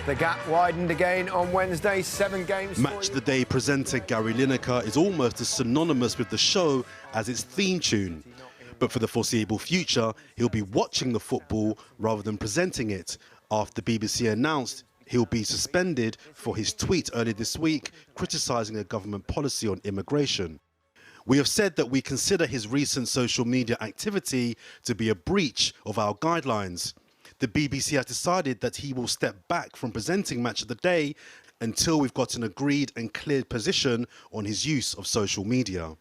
The gap widened again on Wednesday, 7 games. Match the Day presenter Gary Lineker is almost as synonymous with the show as its theme tune. But for the foreseeable future, he'll be watching the football rather than presenting it, after the BBC announced he'll be suspended for his tweet earlier this week criticising a government policy on immigration. We have said that we consider his recent social media activity to be a breach of our guidelines. The BBC has decided that he will step back from presenting Match of the Day until we've got an agreed and cleared position on his use of social media.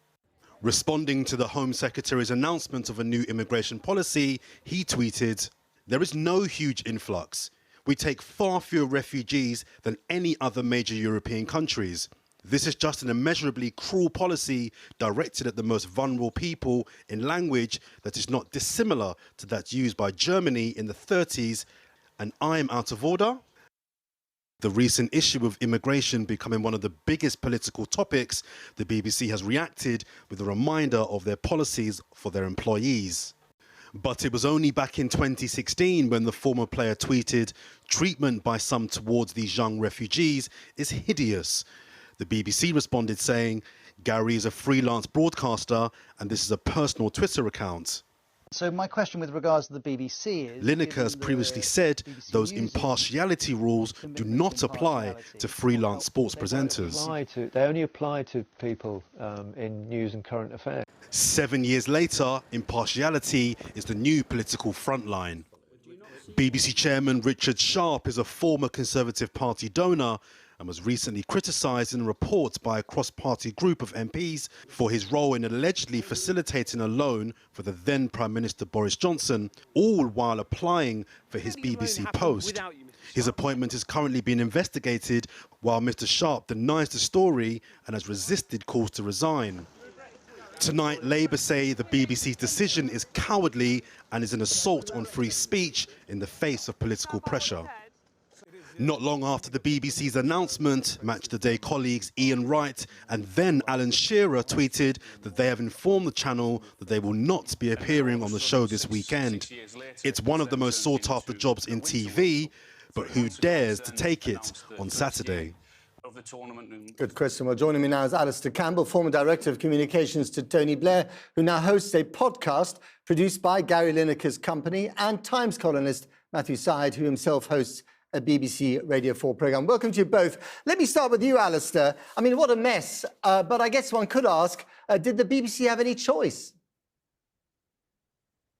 Responding to the Home Secretary's announcement of a new immigration policy, he tweeted, "There is no huge influx. We take far fewer refugees than any other major European countries. This is just an immeasurably cruel policy directed at the most vulnerable people in language that is not dissimilar to that used by Germany in the 30s, and I am out of order." The recent issue of immigration becoming one of the biggest political topics, the BBC has reacted with a reminder of their policies for their employees. But it was only back in 2016 when the former player tweeted, "Treatment by some towards these young refugees is hideous." The BBC responded saying, "Gary is a freelance broadcaster and this is a personal Twitter account." So my question with regards to the BBC is... Lineker has previously said those impartiality rules do not apply to freelance sports presenters. They only apply to people in news and current affairs. 7 years later, impartiality is the new political frontline. BBC chairman Richard Sharp is a former Conservative Party donor and was recently criticised in a report by a cross-party group of MPs for his role in allegedly facilitating a loan for the then Prime Minister Boris Johnson, all while applying for his BBC post. His appointment is currently being investigated, while Mr Sharp denies the story and has resisted calls to resign. Tonight, Labour say the BBC's decision is cowardly and is an assault on free speech in the face of political pressure. Not long after the BBC's announcement, Match the Day colleagues Ian Wright and then Alan Shearer tweeted that they have informed the channel that they will not be appearing on the show this weekend. It's one of the most sought-after jobs in TV, but who dares to take it on Saturday? Good question. Well, joining me now is Alistair Campbell, former Director of Communications to Tony Blair, who now hosts a podcast produced by Gary Lineker's company, and Times columnist Matthew Syed, who himself hosts a BBC Radio 4 programme. Welcome to you both. Let me start with you, Alistair. I mean, what a mess. But I guess one could ask, did the BBC have any choice?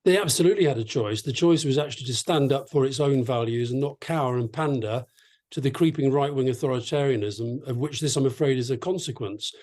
They absolutely had a choice. The choice was actually to stand up for its own values and not cower and pander to the creeping right-wing authoritarianism, of which this, I'm afraid, is a consequence.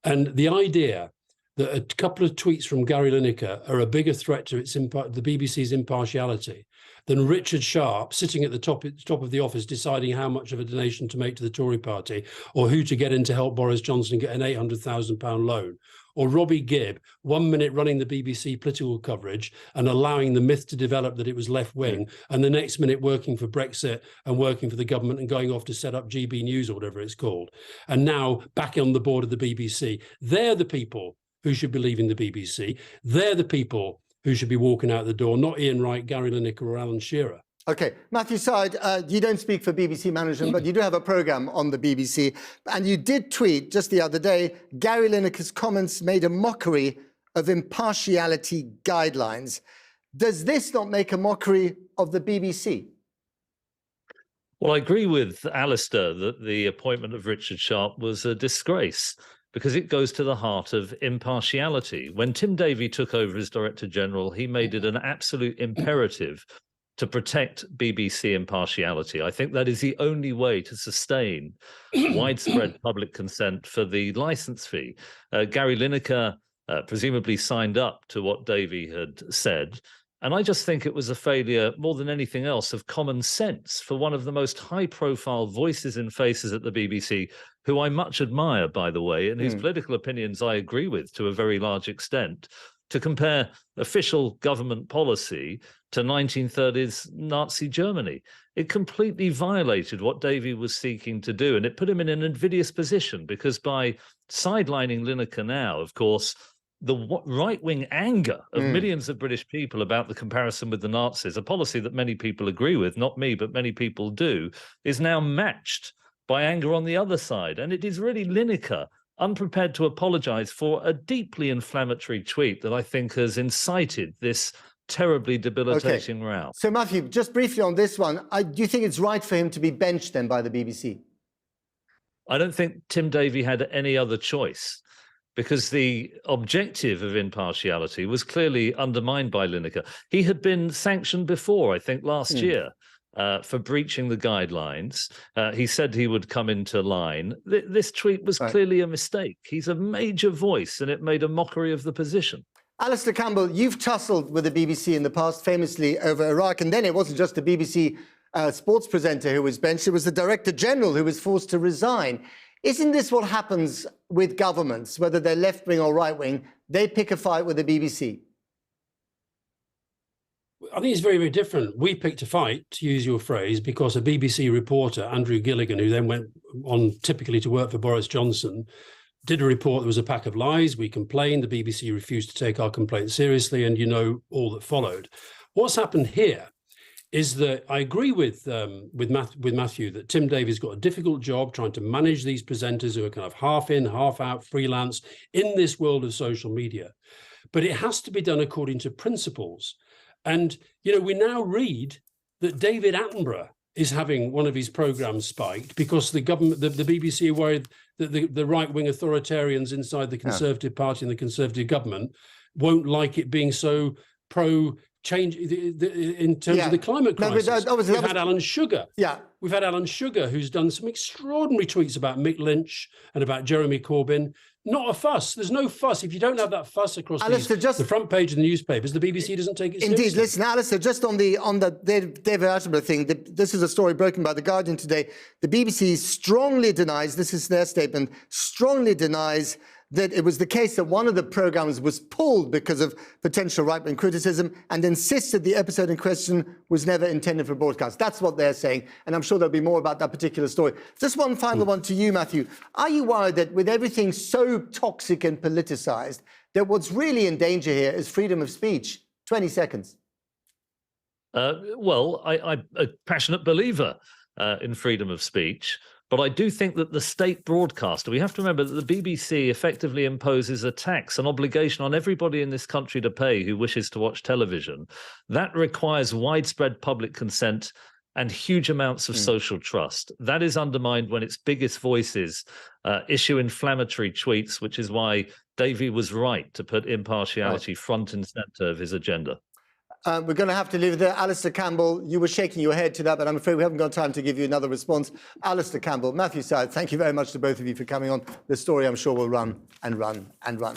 And the idea that a couple of tweets from Gary Lineker are a bigger threat to the BBC's impartiality than Richard Sharp sitting at the top of the office deciding how much of a donation to make to the Tory party, or who to get in to help Boris Johnson get an £800,000 loan, or Robbie Gibb 1 minute running the BBC political coverage and allowing the myth to develop that it was left-wing, and the next minute working for Brexit and working for the government and going off to set up GB News or whatever it's called, and now back on the board of the BBC. They're the people who should be leaving the BBC. They're the people who should be walking out the door, not Ian Wright, Gary Lineker or Alan Shearer. OK, Matthew Syed, you don't speak for BBC management, but you do have a programme on the BBC. And you did tweet just the other day, Gary Lineker's comments made a mockery of impartiality guidelines. Does this not make a mockery of the BBC? Well, I agree with Alistair that the appointment of Richard Sharp was a disgrace, because it goes to the heart of impartiality. When Tim Davie took over as Director General, he made it an absolute imperative to protect BBC impartiality. I think that is the only way to sustain widespread public consent for the licence fee. Gary Lineker presumably signed up to what Davie had said. And I just think it was a failure, more than anything else, of common sense for one of the most high-profile voices and faces at the BBC, who I much admire, by the way, and whose political opinions I agree with to a very large extent, to compare official government policy to 1930s Nazi Germany. It completely violated what Davie was seeking to do, and it put him in an invidious position, because by sidelining Lineker now, of course, the right-wing anger of millions of British people about the comparison with the Nazis, a policy that many people agree with, not me, but many people do, is now matched by anger on the other side. And it is really Lineker, unprepared to apologise for a deeply inflammatory tweet that I think has incited this terribly debilitating row. So, Matthew, just briefly on this one, do you think it's right for him to be benched then by the BBC? I don't think Tim Davie had any other choice, because the objective of impartiality was clearly undermined by Lineker. He had been sanctioned before, I think last year, for breaching the guidelines. He said he would come into line. This tweet was clearly a mistake. He's a major voice, and it made a mockery of the position. Alistair Campbell, you've tussled with the BBC in the past, famously over Iraq, and then it wasn't just the BBC sports presenter who was benched, it was the Director General who was forced to resign. Isn't this what happens with governments, whether they're left-wing or right-wing? They pick a fight with the BBC. I think it's very, very different. We picked a fight, to use your phrase, because a BBC reporter, Andrew Gilligan, who then went on typically to work for Boris Johnson, did a report that was a pack of lies. We complained. The BBC refused to take our complaint seriously, and you know all that followed. What's happened here is that I agree with Matthew that Tim Davie's got a difficult job trying to manage these presenters who are kind of half in, half out, freelance in this world of social media. But it has to be done according to principles. And, you know, we now read that David Attenborough is having one of his programs spiked because the government, the BBC are worried that the right-wing authoritarians inside the Conservative Party and the Conservative government won't like it being so pro-change in terms of the climate crisis. We've had Alan Shearer. We've had Alan Shearer, who's done some extraordinary tweets about Mick Lynch and about Jeremy Corbyn. Not a fuss. There's no fuss. If you don't have that fuss across the front page of the newspapers, the BBC doesn't take it seriously. Indeed. Listen, Alistair, just on the David Attenborough thing, this is a story broken by The Guardian today. The BBC strongly denies, this is their statement, strongly denies that it was the case that one of the programmes was pulled because of potential right-wing criticism, and insisted the episode in question was never intended for broadcast. That's what they're saying, and I'm sure there'll be more about that particular story. Just one final one to you, Matthew. Are you worried that with everything so toxic and politicised, that what's really in danger here is freedom of speech? 20 seconds. Well, I'm a passionate believer in freedom of speech. But I do think that the state broadcaster, we have to remember that the BBC effectively imposes a tax, an obligation on everybody in this country to pay who wishes to watch television. That requires widespread public consent and huge amounts of social trust. That is undermined when its biggest voices issue inflammatory tweets, which is why Davie was right to put impartiality front and centre of his agenda. We're going to have to leave it there. Alistair Campbell, you were shaking your head to that, but I'm afraid we haven't got time to give you another response. Alistair Campbell, Matthew Syed, thank you very much to both of you for coming on. The story, I'm sure, will run and run and run.